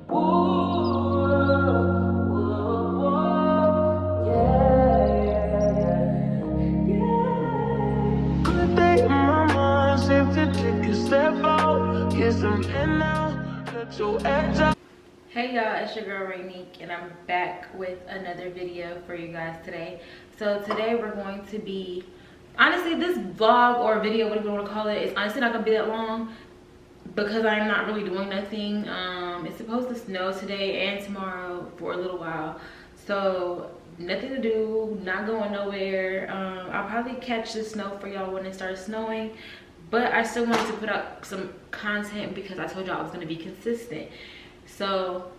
Hey y'all, it's your girl Rainique and I'm back with another video for you guys today. So today we're going to be, honestly this vlog or video, whatever you want to call it, is honestly not gonna be that long because I'm not really doing nothing. It's supposed to snow today and tomorrow for a little while, so nothing to do, not going nowhere. I'll probably catch the snow for y'all when it starts snowing, but I still wanted to put out some content because I told y'all I was going to be consistent. So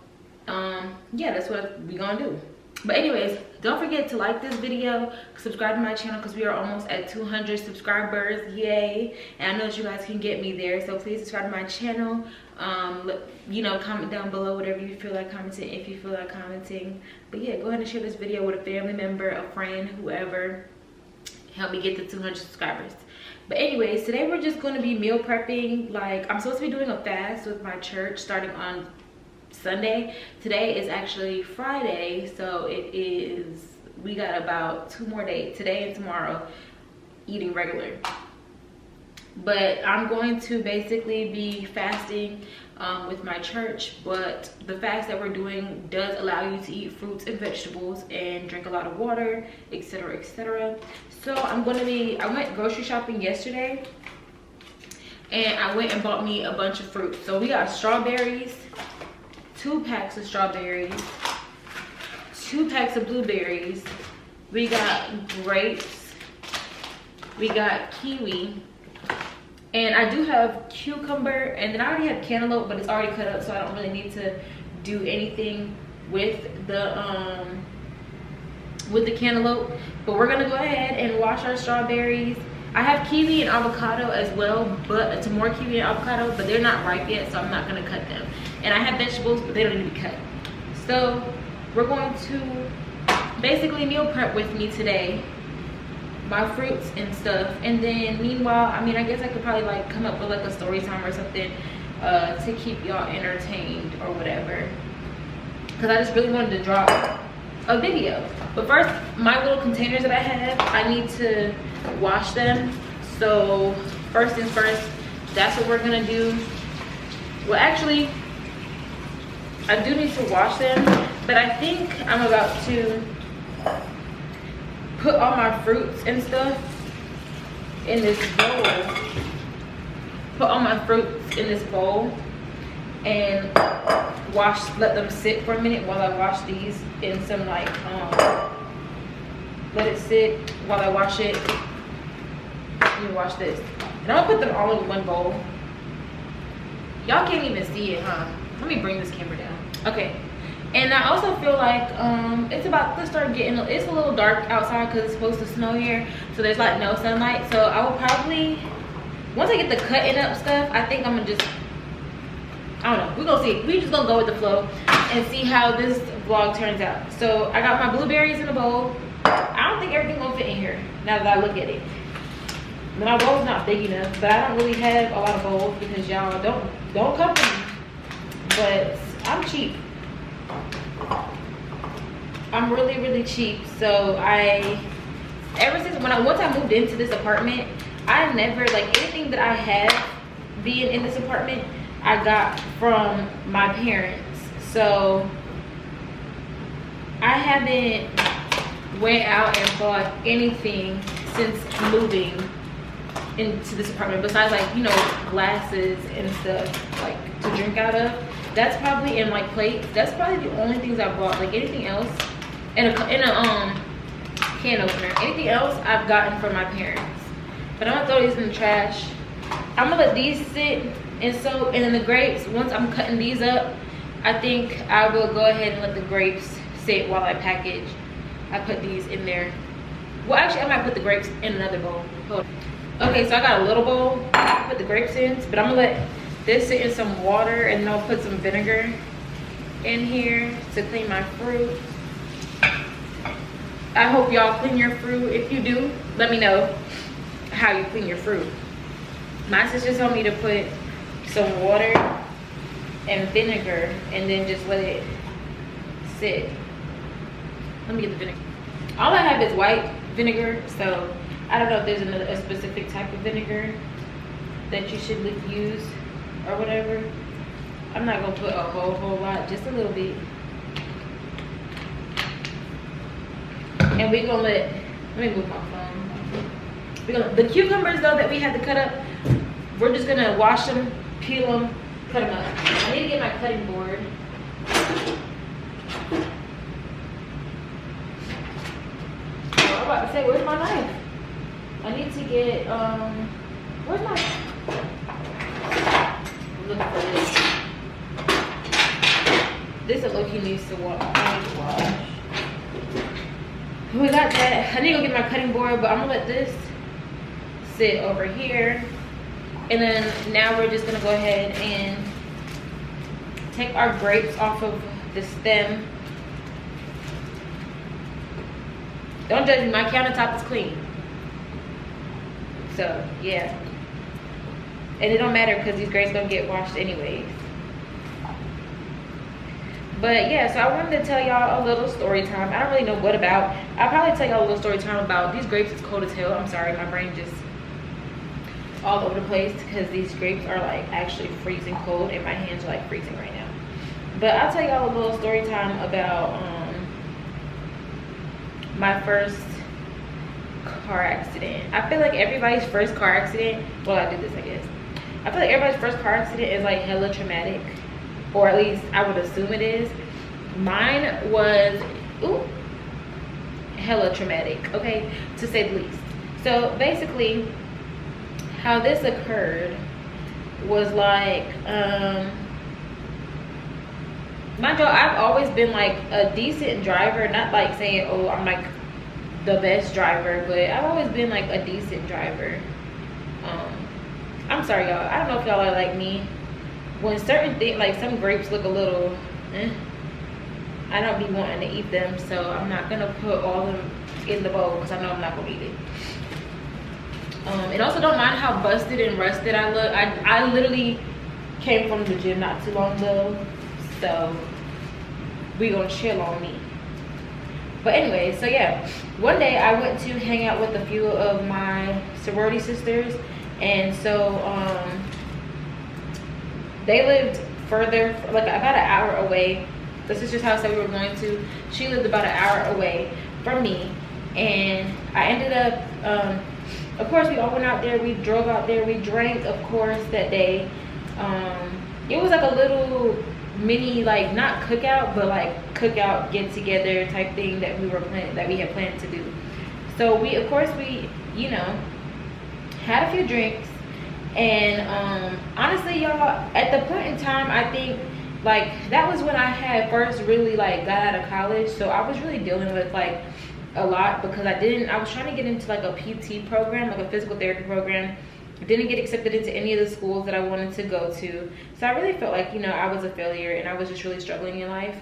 yeah, that's what we're gonna do. But anyways, don't forget to like this video, subscribe to my channel because we are almost at 200 subscribers. Yay. And I know that you guys can get me there, so please subscribe to my channel. You know, comment down below whatever you feel like commenting, if you feel like commenting. But yeah, go ahead and share this video with a family member, a friend, whoever. Help me get to 200 subscribers. But anyways, today we're just going to be meal prepping. Like, I'm supposed to be doing a fast with my church starting on Sunday. Today is actually Friday, so it is, we got about 2 more days, today and tomorrow, eating regular. But I'm going to basically be fasting with my church, but the fast that we're doing does allow you to eat fruits and vegetables and drink a lot of water, etc, etc. So I'm going to be, I went grocery shopping yesterday and I went and bought me a bunch of fruits. So we got strawberries, 2 packs of strawberries, 2 packs of blueberries, we got grapes, we got kiwi, and I do have cucumber, and then I already have cantaloupe, but it's already cut up, so I don't really need to do anything with the cantaloupe. But we're gonna go ahead and wash our strawberries. I have kiwi and avocado as well, but some more kiwi and avocado, but they're not ripe yet, so I'm not gonna cut them. And I have vegetables, but they don't need to be cut. So we're going to basically meal prep with me today, my fruits and stuff. And then meanwhile, I mean, I guess I could probably like come up with like a story time or something to keep y'all entertained or whatever, because I just really wanted to drop a video. But first, my little containers that I have, I need to wash them. So first things first, that's what we're gonna do. Well, actually, I do need to wash them, but I think I'm about to put all my fruits and stuff in this bowl. Put all my fruits in this bowl and let them sit for a minute while I wash these in some like, let it sit while I wash it. Let me wash this. And I'm gonna put them all in one bowl. Y'all can't even see it, huh? Let me bring this camera down. Okay. And I also feel like it's about to start getting, it's a little dark outside because it's supposed to snow here, so there's like no sunlight. So I will probably, once I get the cutting up stuff, I think I'm gonna just, I don't know, we're gonna see. We just gonna go with the flow and see how this vlog turns out. So I got my blueberries in a bowl. I don't think everything gonna fit in here now that I look at it. My bowl's not big enough, but I don't really have a lot of bowls because y'all don't come for me. But I'm cheap. I'm really cheap. So ever since once I moved into this apartment, I never, like, anything that I have being in this apartment, I got from my parents. So I haven't went out and bought anything since moving into this apartment besides, like, you know, glasses and stuff like to drink out of. That's probably, in like plates, that's probably the only things I bought. Like anything else, in a can opener, anything else I've gotten from my parents. But I'm gonna throw these in the trash. I'm gonna let these sit and soak, and then the grapes, once I'm cutting these up, I think I will go ahead and let the grapes sit while I package. I put these in there. Well, actually, I might put the grapes in another bowl. Hold on. Okay, so I got a little bowl I put the grapes in, but I'm gonna let this sit in some water, and then I'll put some vinegar in here to clean my fruit. I hope y'all clean your fruit. If you do, let me know how you clean your fruit. My sister told me to put some water and vinegar, and then just let it sit. Let me get the vinegar. All I have is white vinegar, so I don't know if there's a specific type of vinegar that you should use or whatever. I'm not gonna put a whole lot, just a little bit. And we're gonna let me move my phone. The cucumbers though that we had to cut up, we're just gonna wash them, peel them, cut them up. I need to get my cutting board. I'm about to say, where's my knife? I need to get, where's my, I'm looking for this. This is low-key needs to wash. We got that. I need to go get my cutting board, but I'm gonna let this sit over here. And then now we're just gonna go ahead and take our grapes off of the stem. Don't judge me, my countertop is clean. So yeah. And it don't matter because these grapes gonna get washed anyways. But yeah, so I wanted to tell y'all a little story time. I don't really know what about. I'll probably tell y'all a little story time about these grapes. It's cold as hell. I'm sorry, my brain just all over the place because these grapes are like actually freezing cold and my hands are like freezing right now. But I'll tell y'all a little story time about my first car accident. I feel like everybody's first car accident, well, I did this, I guess. I feel like everybody's first car accident is like hella traumatic, or at least I would assume it is. Mine was, hella traumatic, okay, to say the least. So basically, how this occurred was like, mind you, I've always been like a decent driver, not like saying, oh, I'm like the best driver, but I've always been like a decent driver. I'm sorry y'all, I don't know if y'all are like me. When certain things, like some grapes look a little I don't be wanting to eat them, so I'm not gonna put all of them in the bowl because I know I'm not gonna eat it. And also don't mind how busted and rusted I look. I literally came from the gym not too long ago, so we gonna chill on me. But anyway, so yeah, one day I went to hang out with a few of my sorority sisters, and so they lived further, like about an hour away. The sister's house that we were going to, she lived about an hour away from me, and I ended up of course we all went out there, we drove out there, we drank of course that day. It was like a little mini, like not cookout, but like cookout get together type thing that we had planned to do. So we, of course, we, you know, had a few drinks, and honestly y'all, at the point in time, I think like that was when I had first really like got out of college, so I was really dealing with like a lot because I was trying to get into like a PT program, like a physical therapy program. Didn't get accepted into any of the schools that I wanted to go to, so I really felt like, you know, I was a failure and I was just really struggling in life.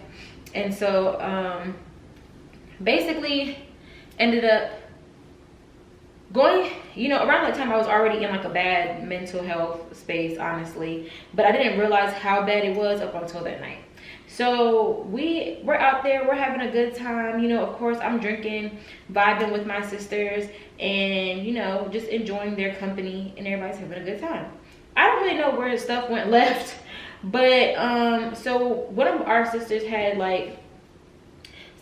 And so basically ended up going, you know, around that time I was already in like a bad mental health space, honestly, but I didn't realize how bad it was up until that night. So we're out there, we're having a good time, you know, of course I'm drinking, vibing with my sisters, and you know, just enjoying their company, and everybody's having a good time. I don't really know where stuff went left, but so one of our sisters had like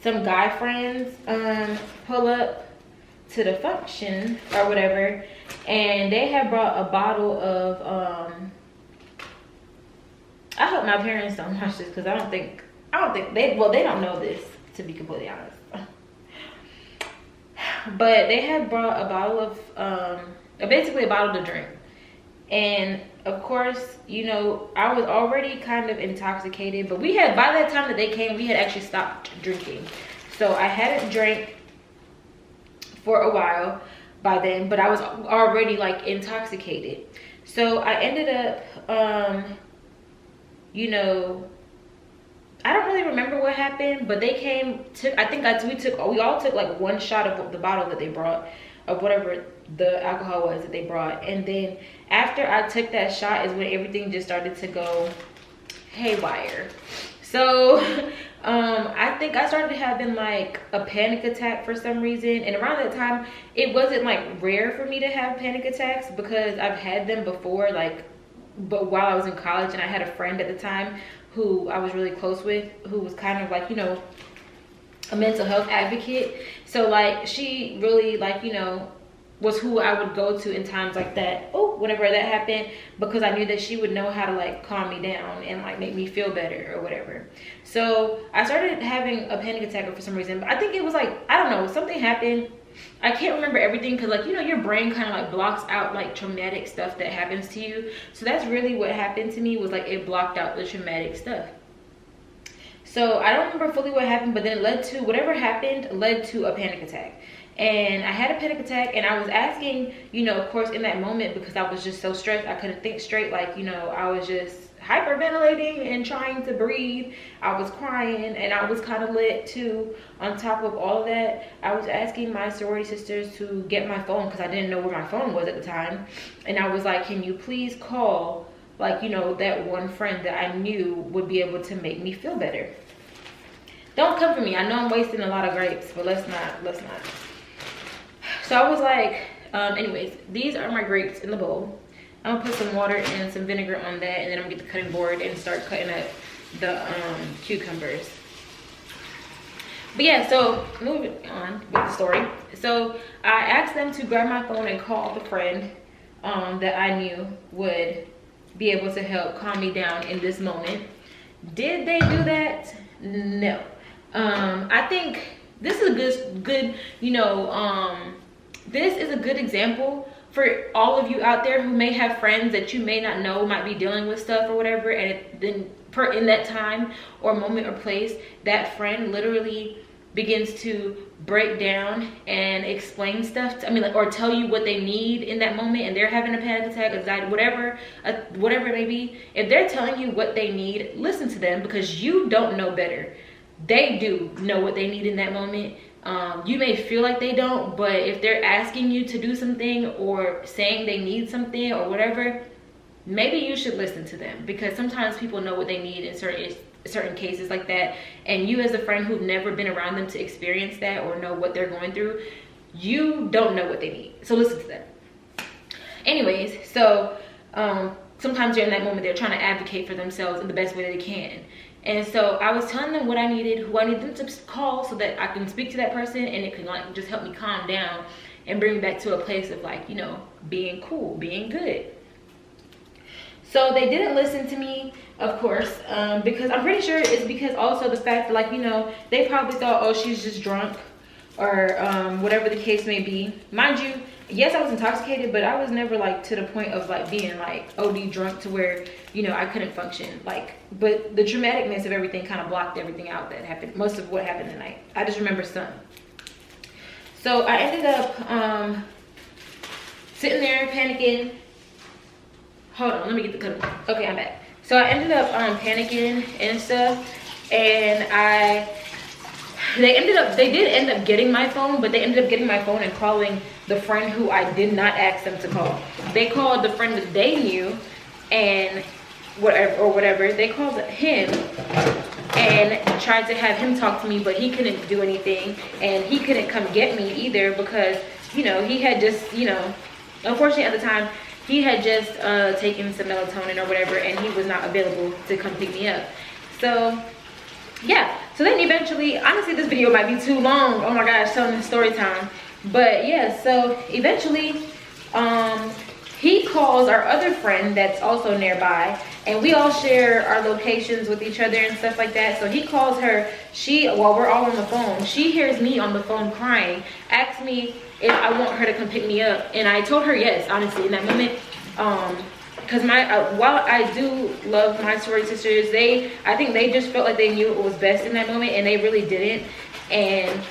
some guy friends pull up to the function or whatever, and they had brought a bottle of I hope my parents don't watch this because I don't think they don't know this, to be completely honest. But they had brought a bottle of basically a bottle to drink, and of course, you know, I was already kind of intoxicated, but we had, by that time that they came, we had actually stopped drinking. So I hadn't drank for a while by then, but I was already like intoxicated. So I ended up you know, I don't really remember what happened, but they came, we all took like one shot of the bottle that they brought, of whatever the alcohol was that they brought. And then after I took that shot is when everything just started to go haywire. So I think I started having like a panic attack for some reason, and around that time it wasn't like rare for me to have panic attacks because I've had them before, like, but while I was in college, and I had a friend at the time who I was really close with, who was kind of like, you know, a mental health advocate. So like she really, like, you know, was who I would go to in times like that, whenever that happened, because I knew that she would know how to like calm me down and like make me feel better or whatever. So I started having a panic attack for some reason, but I think it was like, I don't know, something happened. I can't remember everything because, like, you know, your brain kind of like blocks out like traumatic stuff that happens to you. So that's really what happened to me, was like it blocked out the traumatic stuff. So I don't remember fully what happened, but then it led to, whatever happened led to a panic attack. And I had a panic attack, and I was asking, you know, of course, in that moment, because I was just so stressed, I couldn't think straight. Like, you know, I was just hyperventilating and trying to breathe. I was crying, and I was kind of lit too. On top of all of that, I was asking my sorority sisters to get my phone because I didn't know where my phone was at the time. And I was like, can you please call, like, you know, that one friend that I knew would be able to make me feel better. Don't come for me. I know I'm wasting a lot of grapes, but let's not. So I was like, anyways, these are my grapes in the bowl. I'm gonna put some water and some vinegar on that, and then I'm gonna get the cutting board and start cutting up the cucumbers. But yeah, so moving on with the story. So I asked them to grab my phone and call the friend that I knew would be able to help calm me down in this moment. Did they do that? No. I think this is a good, you know, this is a good example for all of you out there who may have friends that you may not know might be dealing with stuff or whatever, and then in that time or moment or place, that friend literally begins to break down and explain stuff to, I mean, like, or tell you what they need in that moment, and they're having a panic attack, anxiety, whatever it may be. If they're telling you what they need, listen to them, because you don't know better. They do know what they need in that moment. You may feel like they don't, but if they're asking you to do something or saying they need something or whatever, maybe you should listen to them, because sometimes people know what they need in certain cases like that, and you as a friend who've never been around them to experience that or know what they're going through, you don't know what they need, so listen to them. Anyways, so sometimes during that moment they're trying to advocate for themselves in the best way that they can. And so I was telling them what I needed, who I need them to call, so that I can speak to that person and it can like just help me calm down and bring me back to a place of like, you know, being cool, being good. So they didn't listen to me, of course, because I'm pretty sure it's because also the fact that, like, you know, they probably thought, oh, she's just drunk, or whatever the case may be. Mind you, yes, I was intoxicated, but I was never like to the point of like being like OD drunk to where, you know, I couldn't function. Like, but the traumaticness of everything kind of blocked everything out that happened, most of what happened tonight. I just remember some. So I ended up sitting there panicking. Hold on, let me get the cutter. Okay, I'm back. So I ended up panicking and stuff, and they did end up getting my phone, but they ended up getting my phone and calling the friend who I did not ask them to call. They called the friend that they knew, and whatever, they called him and tried to have him talk to me, but he couldn't do anything, and he couldn't come get me either, because, you know, he had just, you know, unfortunately at the time, he had just taken some melatonin or whatever, and he was not available to come pick me up. So yeah, so then eventually, honestly this video might be too long, oh my gosh, telling the story time, but yeah, so eventually he calls our other friend that's also nearby, and we all share our locations with each other and stuff like that. So he calls her, while we're all on the phone, she hears me on the phone crying, asks me if I want her to come pick me up, and I told her yes, honestly, in that moment, because while I do love my sorority sisters, I think they just felt like they knew it was best in that moment, and they really didn't. And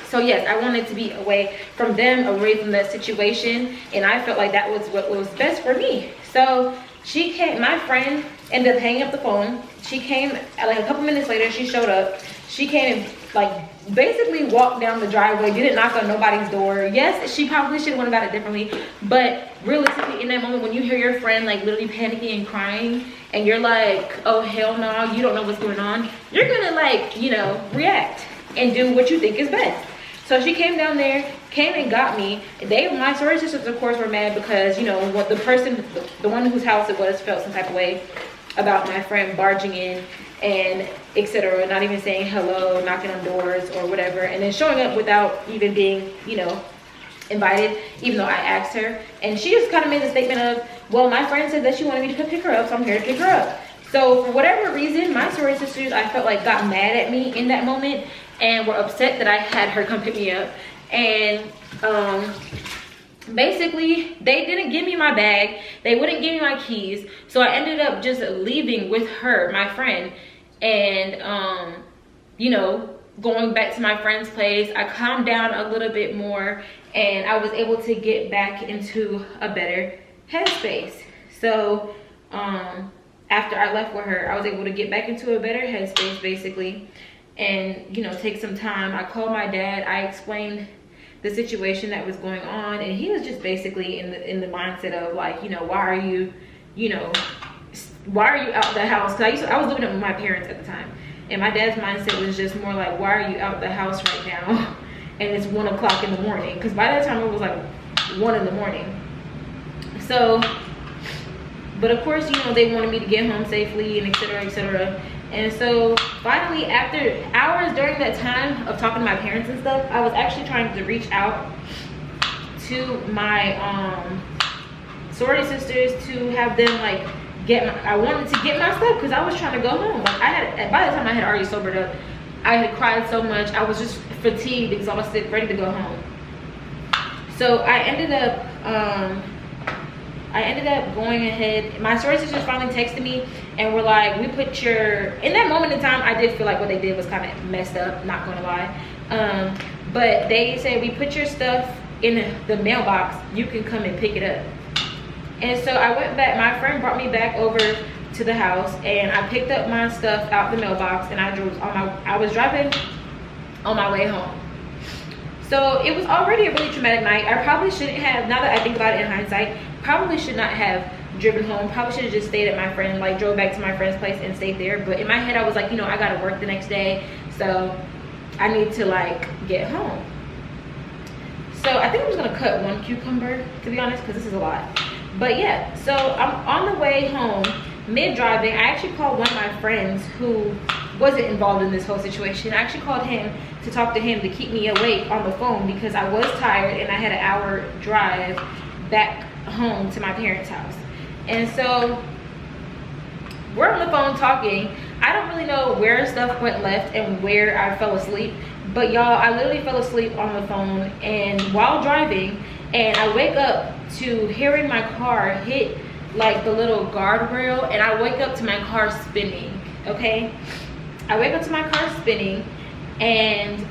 so yes, I wanted to be away from them, away from that situation, and I felt like that was what was best for me. So she came, my friend ended up hanging up the phone. She came like a couple minutes later, she showed up. She came and like basically walked down the driveway, didn't knock on nobody's door. Yes, she probably should have went about it differently, but realistically in that moment when you hear your friend like literally panicking and crying and you're like, oh hell no, you don't know what's going on, you're gonna like, you know, react and do what you think is best. So she came down there, came and got me. My sorority sisters of course were mad because, you know, what the one whose house it was felt some type of way about my friend barging in and etc., not even saying hello, knocking on doors or whatever, and then showing up without even being, you know, invited, even though I asked her. And she just kind of made the statement of, well, my friend said that she wanted me to come pick her up, so I'm here to pick her up. So for whatever reason, my sorority sisters, I felt like, got mad at me in that moment and were upset that I had her come pick me up. And basically they didn't give me my bag, they wouldn't give me my keys, so I ended up just leaving with her, my friend, and you know, going back to my friend's place. I calmed down a little bit more and I was able to get back into a better headspace. So after I left with her, I was able to get back into a better headspace basically, and you know, take some time. I called my dad, I explained the situation that was going on, and he was just basically in the mindset of like, you know, why are you out the house? Because I was living up with my parents at the time, and my dad's mindset was just more like, why are you out the house right now and it's 1 o'clock in the morning? Because by that time it was like 1 in the morning. So, but of course, you know, they wanted me to get home safely and etc., etc. And so finally, after hours during that time of talking to my parents and stuff, I was actually trying to reach out to my sorority sisters to have them like I wanted to get my stuff because I was trying to go home. Like by the time I had already sobered up, I had cried so much, I was just fatigued, exhausted, ready to go home. So I ended up going ahead. My sorority sisters finally texted me and were like, we put your, in that moment in time, I did feel like what they did was kind of messed up, not gonna lie. But they said, we put your stuff in the mailbox, you can come and pick it up. And so I went back, my friend brought me back over to the house and I picked up my stuff out the mailbox and I was driving on my way home. So it was already a really traumatic night. I probably shouldn't have, now that I think about it in hindsight, probably should not have driven home. Probably should have just stayed at my friend, like drove back to my friend's place and stayed there. But in my head, I was like, you know, I gotta work the next day, so I need to like get home. So I think I'm just gonna cut 1 cucumber, to be honest, because this is a lot. But yeah, so I'm on the way home, mid-driving. I actually called one of my friends who wasn't involved in this whole situation. I actually called him to talk to him to keep me awake on the phone because I was tired and I had an hour drive back home to my parents' house. And so we're on the phone talking. I don't really know where stuff went left and where I fell asleep, but y'all, I literally fell asleep on the phone and while driving, and I wake up to hearing my car hit like the little guardrail, and I wake up to my car spinning. Okay, I wake up to my car spinning, and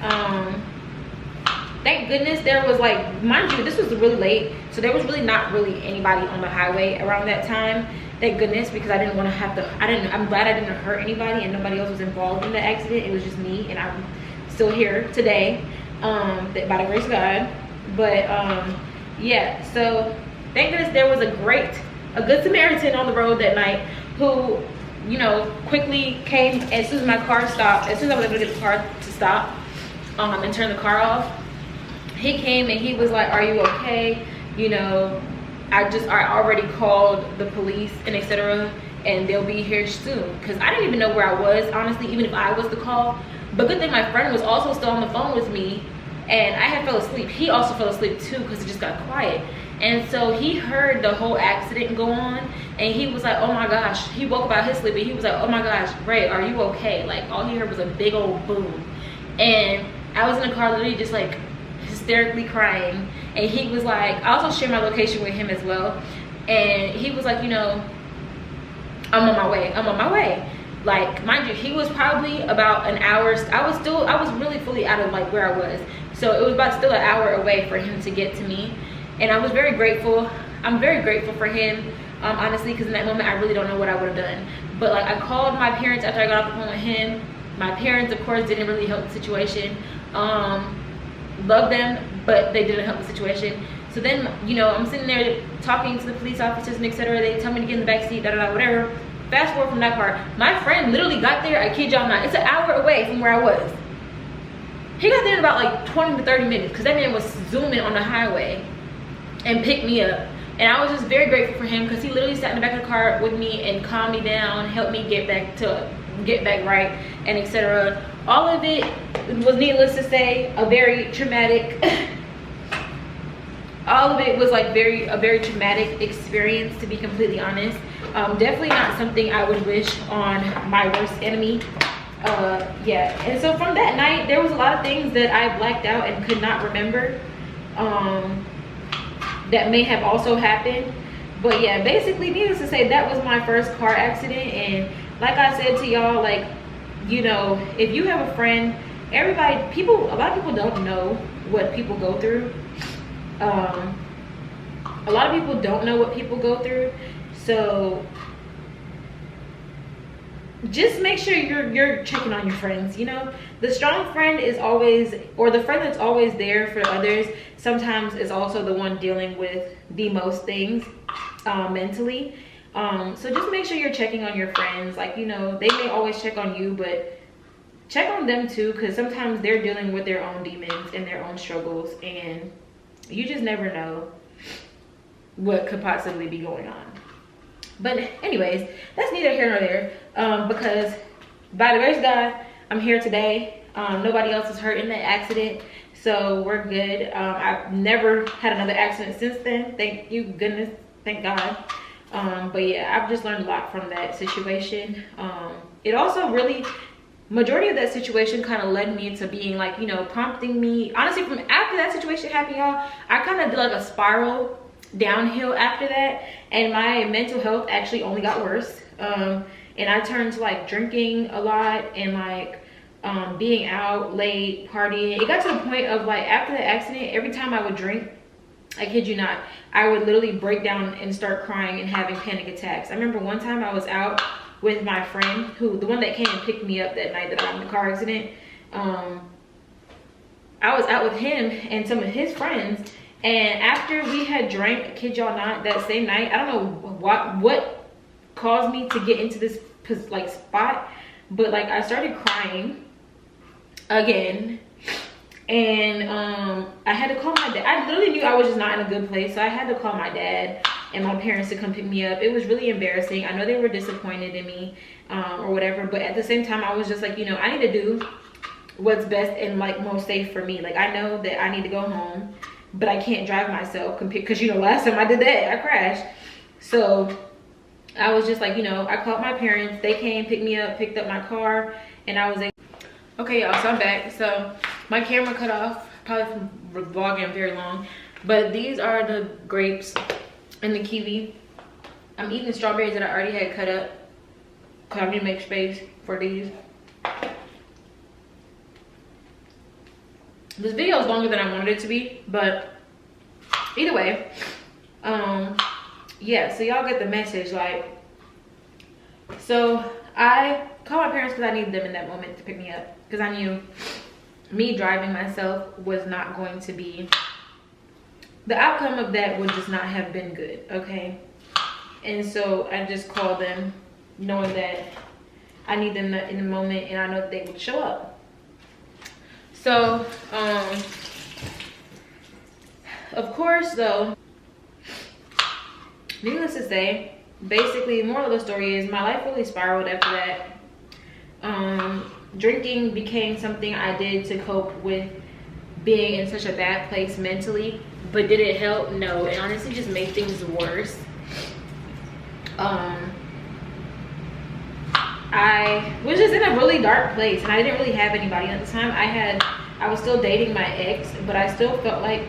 thank goodness there was, like, mind you, this was really late, so there was really not really anybody on the highway around that time. Thank goodness, because I didn't want to have to, I'm glad I didn't hurt anybody and nobody else was involved in the accident. It was just me, and I'm still here today, by the grace of God. But yeah, so thank goodness there was a good Samaritan on the road that night who, you know, quickly came as soon as my car stopped, as soon as I was able to get the car to stop and turn the car off. He came and he was like, are you okay? You know, I already called the police and etc., and they'll be here soon. Because I didn't even know where I was, honestly, even if I was to call. But good thing my friend was also still on the phone with me, and I had fell asleep. He also fell asleep too because it just got quiet. And so he heard the whole accident go on, and he was like, oh my gosh. He woke up out his sleep and he was like, oh my gosh, Ray, are you okay? Like, all he heard was a big old boom. And I was in the car literally just like hysterically crying. And he was like, I also shared my location with him as well, and he was like, you know, I'm on my way. Like, mind you, he was probably about an hour. I was really fully out of like where I was, so it was about still an hour away for him to get to me. And I was very grateful. I'm very grateful for him, honestly, because in that moment I really don't know what I would have done. But like, I called my parents after I got off the phone with him, My parents, of course, didn't really help the situation. Love them, but they didn't help the situation. So then, you know, I'm sitting there talking to the police officers and etc. They tell me to get in the back seat, whatever. Fast forward from that part, my friend literally got there, I kid y'all not, it's an hour away from where I was. He got there in about like 20 to 30 minutes because that man was zooming on the highway and picked me up. And I was just very grateful for him because he literally sat in the back of the car with me and calmed me down, helped me get back right, and etc. All of it was, needless to say, a very traumatic all of it was like a very traumatic experience, to be completely honest. Definitely not something I would wish on my worst enemy. Yeah, and so from that night there was a lot of things that I blacked out and could not remember that may have also happened. But yeah, basically, needless to say, that was my first car accident. And like I said to y'all, like, you know, if you have a friend, a lot of people don't know what people go through. A lot of people don't know what people go through, so just make sure you're checking on your friends. You know, the strong friend is always, or the friend that's always there for others, sometimes is also the one dealing with the most things mentally. So just make sure you're checking on your friends. Like, you know, they may always check on you, but check on them too, because sometimes they're dealing with their own demons and their own struggles, and you just never know what could possibly be going on. But anyways, that's neither here nor there, because by the grace of God, I'm here today. Nobody else was hurt in that accident, so we're good. I've never had another accident since then, thank you goodness, thank God. But yeah, I've just learned a lot from that situation. It also really, majority of that situation kind of led me into being like, you know, prompting me, honestly, from after that situation happened, y'all, I kind of did like a spiral downhill after that, and my mental health actually only got worse. And I turned to like drinking a lot and like being out late, partying. It got to the point of like, after the accident, every time I would drink, I kid you not, I would literally break down and start crying and having panic attacks. I remember one time I was out with my friend, the one that came and picked me up that night that I got in the car accident. I was out with him and some of his friends, and after we had drank, kid y'all not, that same night, I don't know what caused me to get into this like spot, but like I started crying again, and I had to call my dad. I literally knew I was just not in a good place, so I had to call my dad and my parents to come pick me up. It was really embarrassing. I know they were disappointed in me or whatever, but at the same time I was just like, you know, I need to do what's best and like most safe for me. Like, I know that I need to go home, but I can't drive myself, because you know, last time I did that, I crashed. So I was just like, you know, I called my parents, they came, picked me up, picked up my car, and I was able. Okay y'all, so I'm back. So my camera cut off, probably from vlogging very long, but these are the grapes and the kiwi. I'm eating the strawberries that I already had cut up because I need to make space for these. This video is longer than I wanted it to be, but either way, yeah, so y'all get the message. Like, so I called my parents because I needed them in that moment to pick me up, because I knew me driving myself was not going to be, the outcome of that would just not have been good, okay? And so I just called them knowing that I need them in the moment, and I know that they would show up. So of course though, needless to say, basically the moral of the story is my life really spiraled after that. Drinking became something I did to cope with being in such a bad place mentally, but did it help? No, it honestly just made things worse. I was just in a really dark place, and I didn't really have anybody at the time. I was still dating my ex, but I still felt like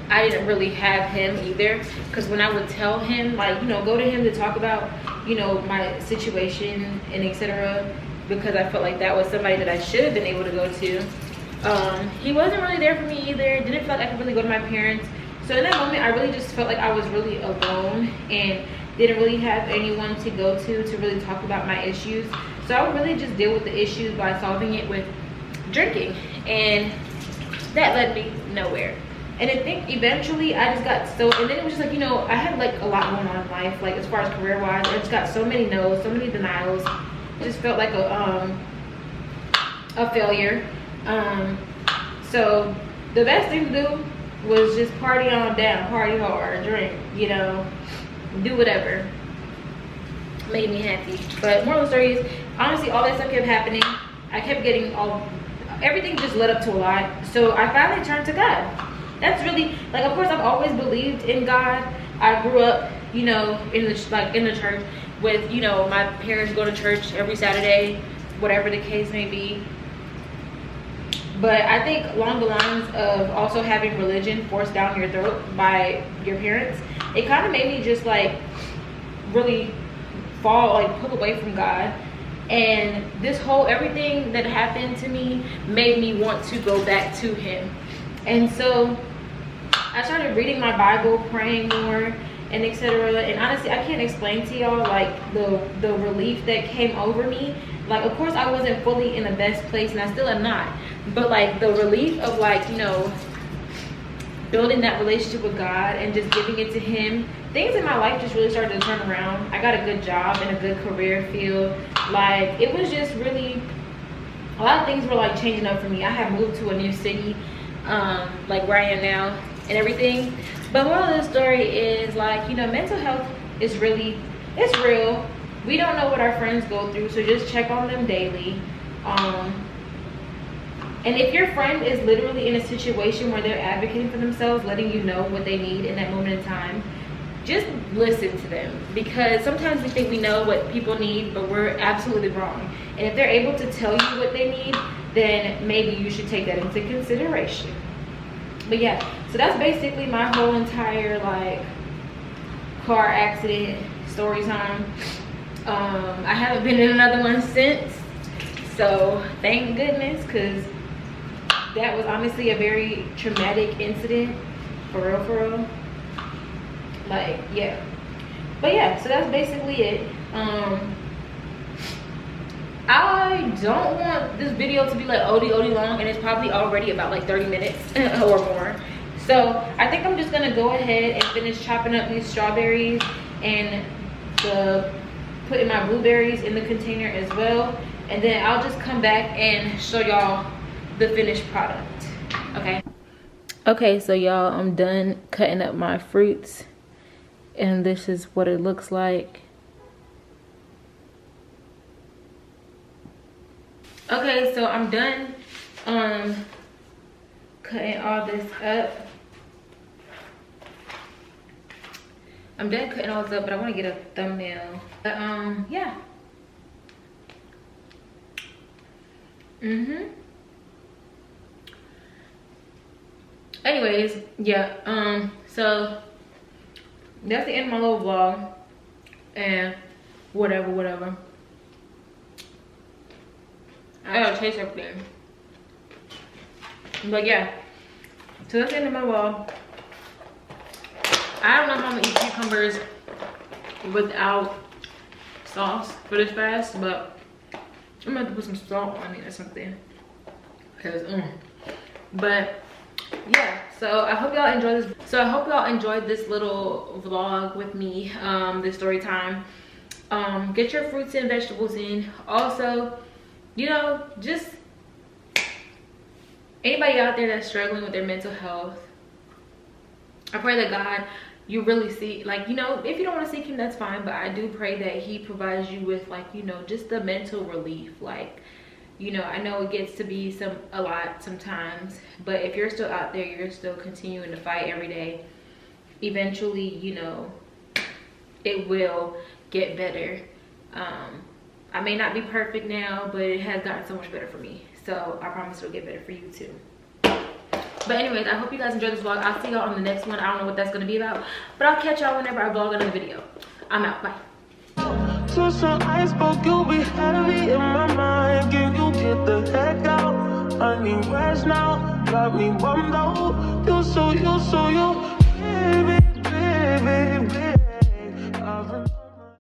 I didn't really have him either, because when I would tell him, like, you know, go to him to talk about, you know, my situation and etc., because I felt like that was somebody that I should have been able to go to, he wasn't really there for me either. Didn't feel like I could really go to my parents. So in that moment, I really just felt like I was really alone, and didn't really have anyone to go to really talk about my issues. So I would really just deal with the issues by solving it with drinking, and that led me nowhere. And I think eventually I just got so, and then it was just like, you know, I had like a lot going on in life, like as far as career wise. I just got so many no's, so many denials. It just felt like a failure. So the best thing to do was just party on down, party hard, drink, you know, do whatever made me happy. But moral of the story is, honestly, all that stuff kept happening. I kept getting everything just led up to a lot. So I finally turned to God. That's really, like, of course I've always believed in God. I grew up, you know, in the church with, you know, my parents go to church every Saturday, whatever the case may be. But I think along the lines of also having religion forced down your throat by your parents, it kind of made me just like really pull away from God. And this whole, everything that happened to me made me want to go back to him. And so I started reading my Bible, praying more, and etc. And honestly, I can't explain to y'all like the relief that came over me. Like, of course I wasn't fully in the best place, and I still am not, but like the relief of, like, you know, building that relationship with God and just giving it to him, things in my life just really started to turn around. I got a good job in a good career field. Like, it was just really, a lot of things were like changing up for me. I had moved to a new city, like where I am now and everything. But moral of the story is, like, you know, mental health is really, it's real. We don't know what our friends go through, so just check on them daily. And if your friend is literally in a situation where they're advocating for themselves, letting you know what they need in that moment in time, just listen to them. Because sometimes we think we know what people need, but we're absolutely wrong. And if they're able to tell you what they need, then maybe you should take that into consideration. But yeah, so that's basically my whole entire like car accident story time. I haven't been in another one since, so thank goodness, because that was honestly a very traumatic incident, for real. Like, yeah. But yeah, so that's basically it. I don't want this video to be like OD long, and it's probably already about like 30 minutes or more. So I think I'm just gonna go ahead and finish chopping up these strawberries and putting my blueberries in the container as well, and then I'll just come back and show y'all the finished product. Okay, so y'all, I'm done cutting up my fruits, and this is what it looks like. Okay, so I'm done cutting all this up. I'm done cutting all this up, but I want to get a thumbnail. But yeah. Anyways, yeah, so that's the end of my little vlog, and whatever. I gotta taste everything. But yeah, so that's the end of my vlog. I don't know how I'm gonna eat cucumbers without sauce for this fast, but I'm gonna have to put some salt on it or something. Cause, but yeah, so I hope y'all enjoyed this. So I hope y'all enjoyed this little vlog with me, this story time. Get your fruits and vegetables in. Also, you know, just anybody out there that's struggling with their mental health, I pray that God, you really see, like, you know, if you don't want to seek him, that's fine, but I do pray that he provides you with, like, you know, just the mental relief. Like, you know, I know it gets to be a lot sometimes, but if you're still out there, you're still continuing to fight every day, eventually, you know, it will get better. I may not be perfect now, but it has gotten so much better for me, so I promise it'll get better for you too. But anyways, I hope you guys enjoyed this vlog. I'll see y'all on the next one. I don't know what that's gonna be about, but I'll catch y'all whenever I vlog another video. I'm out. Bye. So iceberg, you'll be heavy in my mind. Can you get the heck out? I need rest now. Got me bummed out. You